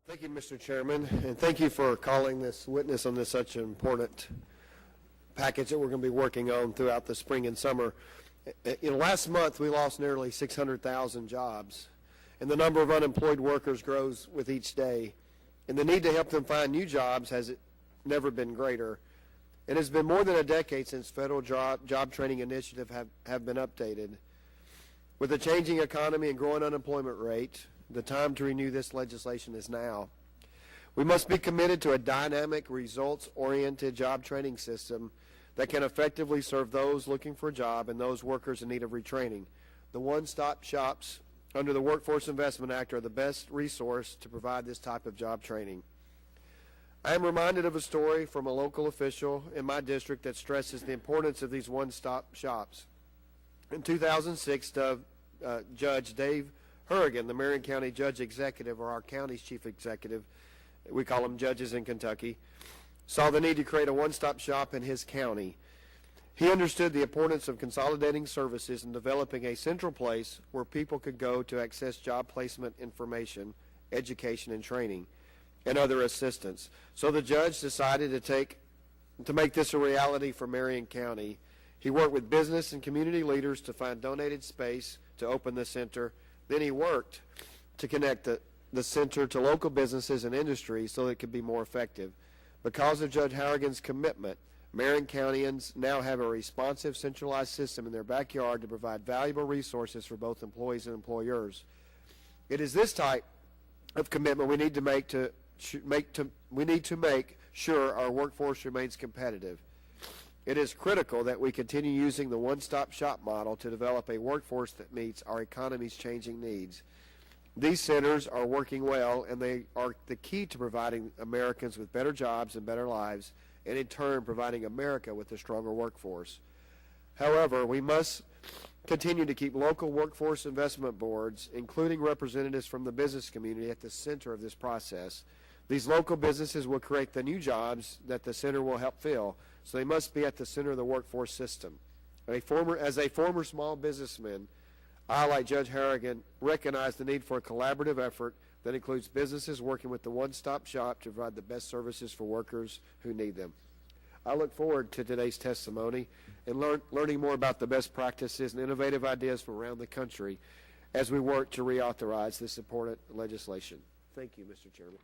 Thank you, Mr. Chairman, and thank you for calling this witness on this such an important package that we're going to be working on throughout the spring and summer. Last month we lost nearly 600,000 jobs, and the number of unemployed workers grows with each day, and the need to help them find new jobs has never been greater. It has been more than a decade since federal job training initiatives have been updated. With a changing economy and growing unemployment rate, the time to renew this legislation is now. We must be committed to a dynamic, results-oriented job training system that can effectively serve those looking for a job and those workers in need of retraining. The one-stop shops under the Workforce Investment Act are the best resource to provide this type of job training. I am reminded of a story from a local official in my district that stresses the importance of these one-stop shops. In 2006, Judge Dave Harrigan, the Marion County Judge Executive, or our county's chief executive, we call them judges in Kentucky, saw the need to create a one-stop shop in his county. He understood the importance of consolidating services and developing a central place where people could go to access job placement information, education and training, and other assistance. So the judge decided to make this a reality for Marion County. He worked with business and community leaders to find donated space to open the center. Then he worked to connect the center to local businesses and industries so that it could be more effective. Because of Judge Harrigan's commitment, Marion Countyans now have a responsive, centralized system in their backyard to provide valuable resources for both employees and employers. It is this type of commitment we need to make sure our workforce remains competitive. It is critical that we continue using the one-stop shop model to develop a workforce that meets our economy's changing needs. These centers are working well, and they are the key to providing Americans with better jobs and better lives, and in turn providing America with a stronger workforce. However, we must continue to keep local workforce investment boards, including representatives from the business community, at the center of this process. These local businesses will create the new jobs that the center will help fill, so they must be at the center of the workforce system. As a former small businessman, I, like Judge Harrigan, recognize the need for a collaborative effort that includes businesses working with the one-stop shop to provide the best services for workers who need them. I look forward to today's testimony and learning more about the best practices and innovative ideas from around the country as we work to reauthorize this important legislation. Thank you, Mr. Chairman.